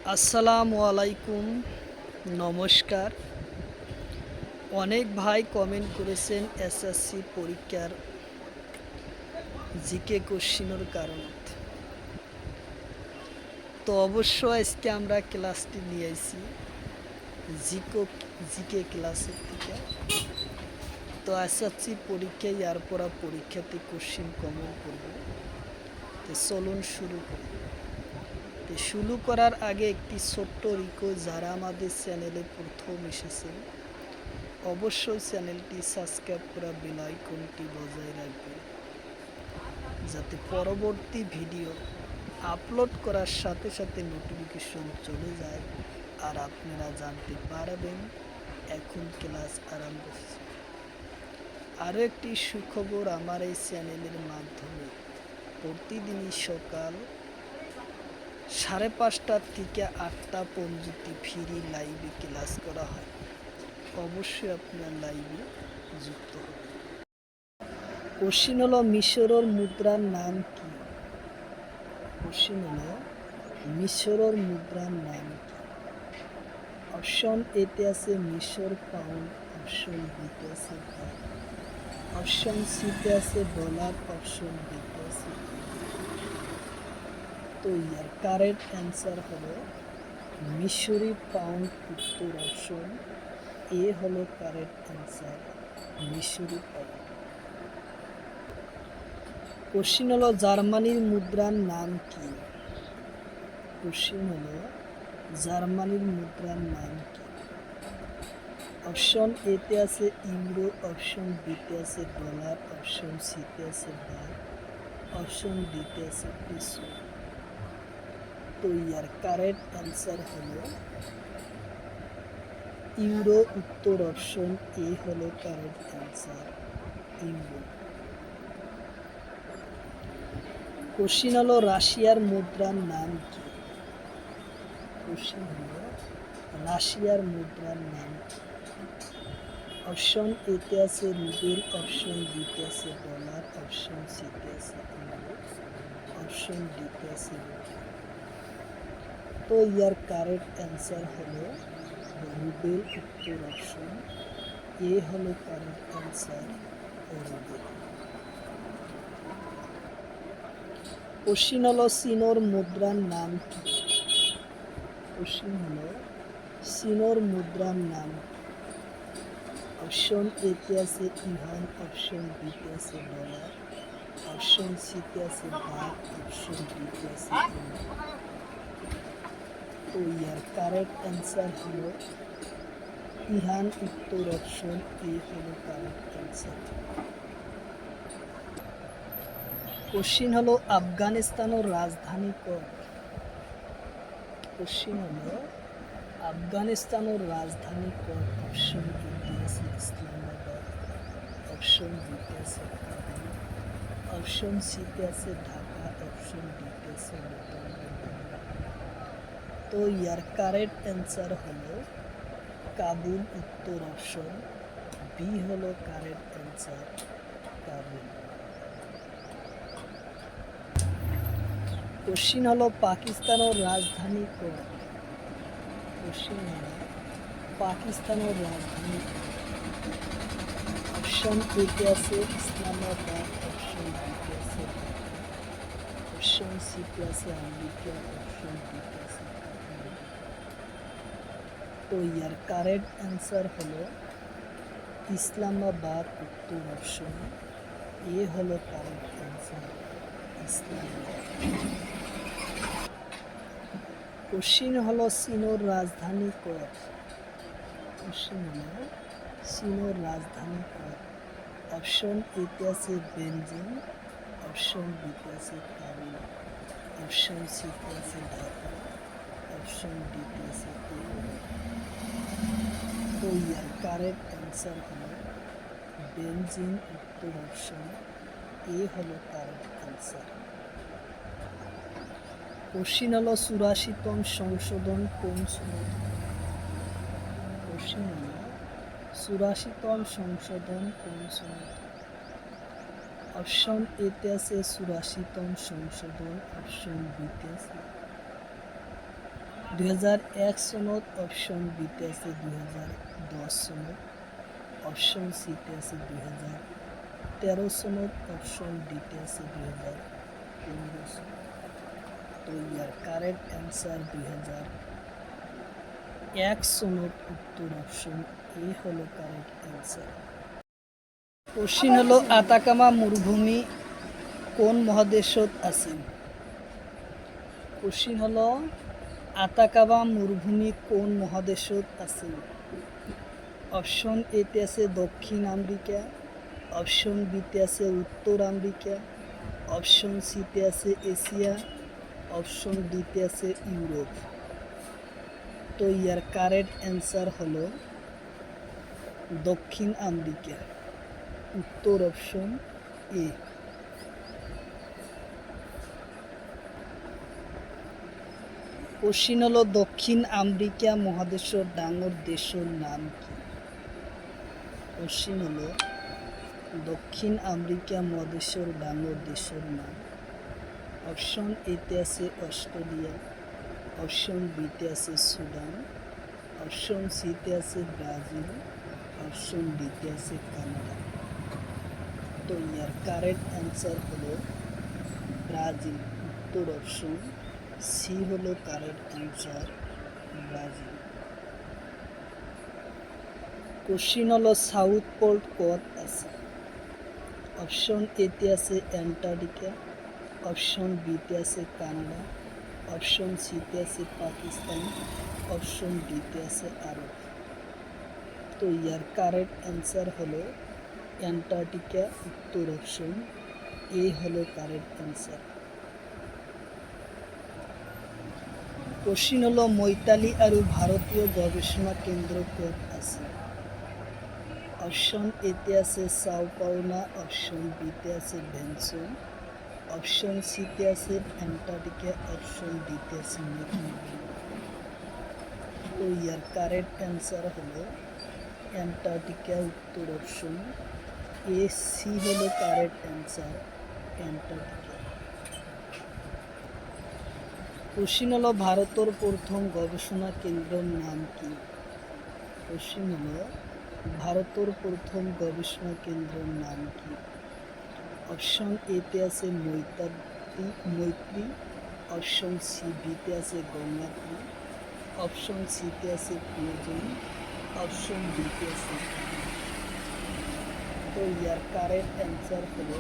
আসসালামু আলাইকুম, নমস্কার। অনেক ভাই কমেন্ট করেছেন এসএসসি পরীক্ষার জিকে কোশ্চিনের কারণে। তো অবশ্য আজকে আমরা ক্লাসটি নিয়ে আইছি জিকে ক্লাসের থেকে। তো এসএসসি পরীক্ষায় ইয়ার পরা পরীক্ষাতে কোশ্চিন কমেন্ট করব। তো চলুন শুরু করি। তো শুরু করার আগে একটি ছোট্ট রিকোয়েস্ট, যারা আমাদের চ্যানেলে প্রথম এসেছেন অবশ্যই চ্যানেলটি সাবস্ক্রাইব করা বেল আইকনটি বজায় রাখবেন, যাতে পরবর্তী ভিডিও আপলোড করার সাথে সাথে নোটিফিকেশন চলে যায় আর আপনারা জানতে পারবেন এখন ক্লাস আরম্ভ হচ্ছে। আরও একটি সুখবর, আমার এই চ্যানেলের মাধ্যমে প্রতিদিনই সকাল 5:30 থেকে 8টা পর্যন্ত ফ্রি লাইভে ক্লাস করা হয়। অবশ্যই আপনার লাইভে যুক্ত হবে। কোশ্চিন হলো মিশরের মুদ্রার নাম কি? কোশ্চিন হলো মিশরের মুদ্রার নাম কি? অপশন এতে আছে মিশর পাউন্ড, অপশন বিতে আছে ভাগ, অপশন সিতে আছে ডলার, অপশন ডিতে আছে। তো ইয়ার কারেক্ট অ্যান্সার হলো মিশরি পাউন্ড, উত্তর অপশন এ হলো কারেক্ট অ্যান্সার, মিশরি পাউন্ড। কোশ্চিন হলো জার্মানির মুদ্রার নাম কি? কোশ্চিন হলো জার্মানির মুদ্রার নাম কি? অপশন এতে আছে ইউরো, অপশন বিতে আছে ডলার, অপশন সিতে আছে ভাগ, অপশন ডিতে আছে পেসো। তো ইয়ার কারেক্ট অ্যান্সার হলো ইউরো, উত্তর অপশন এ হলো কারেক্ট অ্যান্সার, ইউরো। কোশ্চিন হলো রাশিয়ার মুদ্রার নাম কি? কোশ্চিন হলো রাশিয়ার মুদ্রার নাম কি? অপশন এতে আছে রুবেল, অপশন বিতে আছে ডলার, অপশন সিতে আছে ইউরো, অপশন ডিতে আছে রুবেল। তো ইয়ার কারেক্ট অ্যান্সার হলো রুবেল, উত্তর অপশন এ হলো কারেক্ট অ্যান্সার, রুবেল। কোশ্চিন হলো চীনের মুদ্রার নাম কি? কোশ্চিন হলো চীনের মুদ্রার নাম কি? অপশন এতে আছে ইউয়ান, অপশন বিতে আছে ডলার, অপশন সিতে আছে বাট, অপশন ডিতে আছে ইউরো। তো ইয়ার কারেক্ট অ্যান্সার হলো ইহান, উত্তর অপশন এ হলো কারেক্ট অ্যান্সার। কোশ্চিন হলো আফগানিস্তানের রাজধানী কোন? কোশ্চিন হলো আফগানিস্তানের রাজধানী কোন? অপশন এতে আছে ইসলামাবাদ, অপশন বিতে আছে কাবুল, অপশন সিতে আছে ঢাকা, অপশন ডিতে আছে নতুন। তো ইয়ার কারেক্ট অ্যান্সার হলো কাবুল, উত্তর অপশন বি হলো কারেক্ট অ্যান্সার, কাবুল। কোশ্চিন হলো পাকিস্তানের রাজধানী কোন? কোশ্চিন হলো পাকিস্তানের রাজধানী কোন? অপশন এতে আছে ইসলামাবাদ, অপশন বিতে আছে ঢাকা, অপশন সিতে আছে আমেরিকা, অপশন ডিতে আছে কাঠমান্ডু। তো ইয়ার কারেক্ট অ্যান্সার হলো ইসলামাবাদ, উত্তর অপশন এ হলো কারেক্ট অ্যান্সার, ইসলামাবাদ। কোশ্চিন হলো চীনের রাজধানী কোন? কোশ্চিন হলো চীনের রাজধানী কোন? অপশন এতে আছে বেইজিং, অপশন বিতে আছে কাবুল, অপশন সিতে আছে ঢাকা, অপশন ডিতে আছে তেহরান। তো ইয়ার কারেক্ট অ্যান্সার হলো বেইজিং, উত্তর অপশন এ হলো কারেক্ট অ্যান্সার। কোশ্চিন হলো 84তম সংশোধন কোন সনদ? কোশ্চিন হলো 84তম সংশোধন কোন সনদ? অপশন এতে আছে 84তম সংশোধন, অপশন বিতে আছে 2001 সনত, অপশন বিতে আছে 2010 সনত, অপশন সিতে আছে 2013 সনত, অপশন ডিতে আছে 2015 সনত। তো ইয়ার কারেক্ট অ্যান্সার 2001 সনত, উত্তর অপশন এ হলো কারেক্ট অ্যান্সার। কোশ্চিন হলো আতাকামা মরুভূমি কোন মহাদেশত আছে? কোশ্চিন হলো আতাকামা মরুভূমি কোন মহাদেশত আছে? অপশন এতে আছে দক্ষিণ আমেরিকা, অপশন বিতে আছে উত্তর আমেরিকা, অপশন সিতে আছে এশিয়া, অপশন ডিতে আছে ইউরোপ। তো ইয়ার কারেক্ট অ্যান্সার হলো দক্ষিণ আমেরিকা, উত্তর অপশন এ। কোশ্চিন হলো দক্ষিণ আমেরিকা মহাদেশের ডাঙর দেশের নাম কি? কোশ্চিন হলো দক্ষিণ আমেরিকা মহাদেশের ডাঙর দেশের নাম। অপশন এতে আছে অস্ট্রেলিয়া, অপশন বিতে আছে সুদান, অপশন সিতে আছে ব্রাজিল, অপশন ডিতে আছে কানাডা। তো ইয়ার কারেক্ট অ্যান্সার হলো ব্রাজিল, উত্তর অপশন সি হলো কারেক্ট অ্যান্সার, ব্রাজিল। কোশ্চিন হলো সাউথ পোল কত আছে? অপশন এতে আছে অ্যান্টার্কটিকা, অপশন বিতে আছে কানাডা, অপশন সিতে আছে পাকিস্তান, অপশন ডিতে আছে আরব। তো ইয়ার কারেক্ট অ্যান্সার হলো অ্যান্টার্কটিকা, উত্তর অপশন এ হলো কারেক্ট অ্যান্সার। কোশ্চিন হলো মৈতালি আর ভারতীয় গবেষণা কেন্দ্র কোড আছে? অপশন এতে আছে সাও পাওনা, অপশন বিতে আছে ভেনসন, অপশন সিতে আছে অ্যান্টার্কটিকা, অপশন ডিতে আছে মেকমোহন। তো ইয়ার কারেক্ট অ্যান্সার হলো অ্যান্টার্কটিকা, উত্তর অপশন এ সি হলো কারেক্ট অ্যান্সার, অ্যান্টার্কটিকা। কোশ্চিন হলো ভারতের প্রথম গবেষণা কেন্দ্রের নাম কি? কোশ্চিন হলো ভারতের প্রথম গবেষণা কেন্দ্রের নাম কি? অপশন এতে আছে মৈত্রী, অপশন সি বিতে আছে গঙ্গাত্রী, অপশন সিতে আছে প্রিয়জন, অপশন ডিতে আছে। তো ইয়ার কারেক্ট অ্যান্সার হলো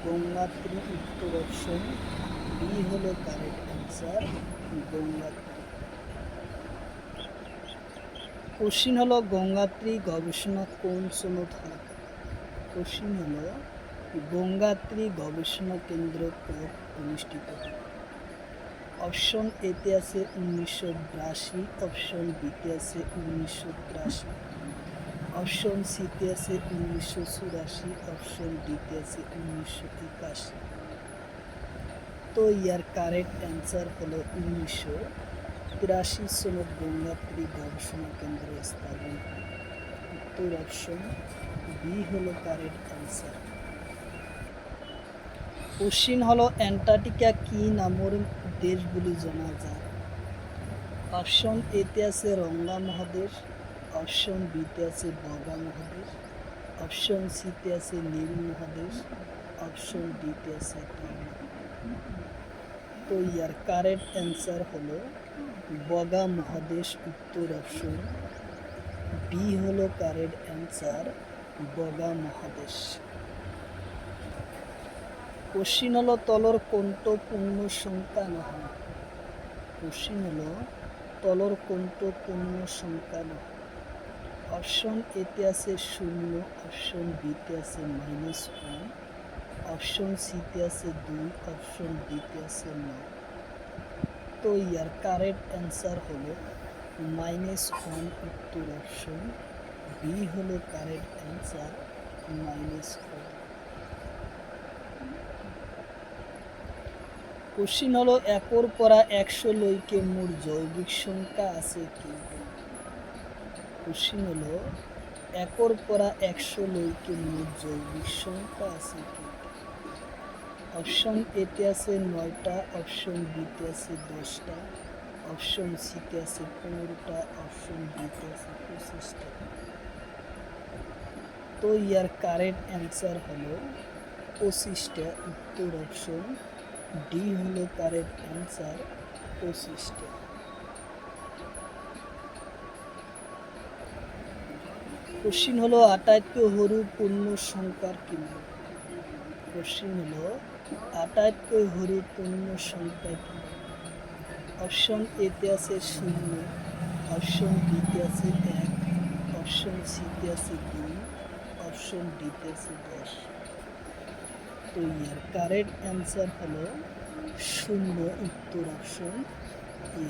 গঙ্গাত্রী, উত্তর অপশন বি হলো কারেক্ট অ্যান্সার, গঙ্গাত্রী। কোশ্চিন হলো গঙ্গাত্রী গবেষণা কোন সনত হয়? কোশ্চিন হলো গঙ্গাত্রী গবেষণা কেন্দ্র কত অনুষ্ঠিত হয়? অপশন এতে আছে 1982, অপশন বিতে আছে 1983, অপশন সিতে আছে 1984, অপশন ডিতে আছে 1981। তো ইয়ার কারেক্ট অ্যান্সার হলো 1983 সনত গঙ্গাত্রী গবেষণা কেন্দ্র স্থাপন হয়, উত্তর অপশন বি হলো কারেক্ট অ্যান্সার। কোশ্চিন হলো অ্যান্টার্কটিকা কি নামের দেশ বলে জানা যায়? অপশন এতে আছে রঙ্গা মহাদেশ, অপশন বিতে আছে বগা মহাদেশ, অপশন সিতে আছে নীল মহাদেশ, অপশন ডিতে আছে টাইগার। তো ইয়ার কারেক্ট অ্যান্সার হলো বগা মহাদেশ, উত্তর অপশন বি হলো কারেক্ট অ্যান্সার, বগা মহাদেশ। কোশ্চিন হলো তলর কোনটো পূর্ণ সংখ্যা নহয়? কোশ্চিন হলো তলর কোনটো পূর্ণ সংখ্যা নহয়? অপশন এতে আছে 0, অপশন বিতে আছে -1, অপশন সিতে আছে 2, অপশন ডিতে আছে 9। তো ইয়ার কারেক্ট অ্যান্সার হলো -1, উত্তর অপশন বি হলো কারেক্ট অ্যান্সার, -1। কোশ্চিন হলো একর পরা 100 লইকে মোট যৌগিক সংখ্যা আছে কি? কোশ্চিন হলো একর পরা 100 লইকে মোট যৌগিক সংখ্যা আছে কি? অপশন এতে আছে 9টা, অপশন বিতে আছে 10টা, অপশন সিতে আছে 15টা, অপশন ডিতে আছে 25টা। তো ইয়ার কারেক্ট অ্যান্সার হলো 25টা। উত্তর অপশন ডি হলো কারেক্ট অ্যান্সার, 25টা। কোশ্চিন হলো আটাইতকৈ সৰু পূর্ণ সংখ্যার কি নাম? কোশ্চিন হলো আটাইতকৈ সৰু পূর্ণ সংখ্যা কি? অপশন এতে আছে 0, অপশন বিতে আছে 1, অপশন সিতে আছে 2, অপশন ডিতে আছে 10। তো ইয়ার কারেক্ট অ্যান্সার হলো 0, উত্তর অপশন এ।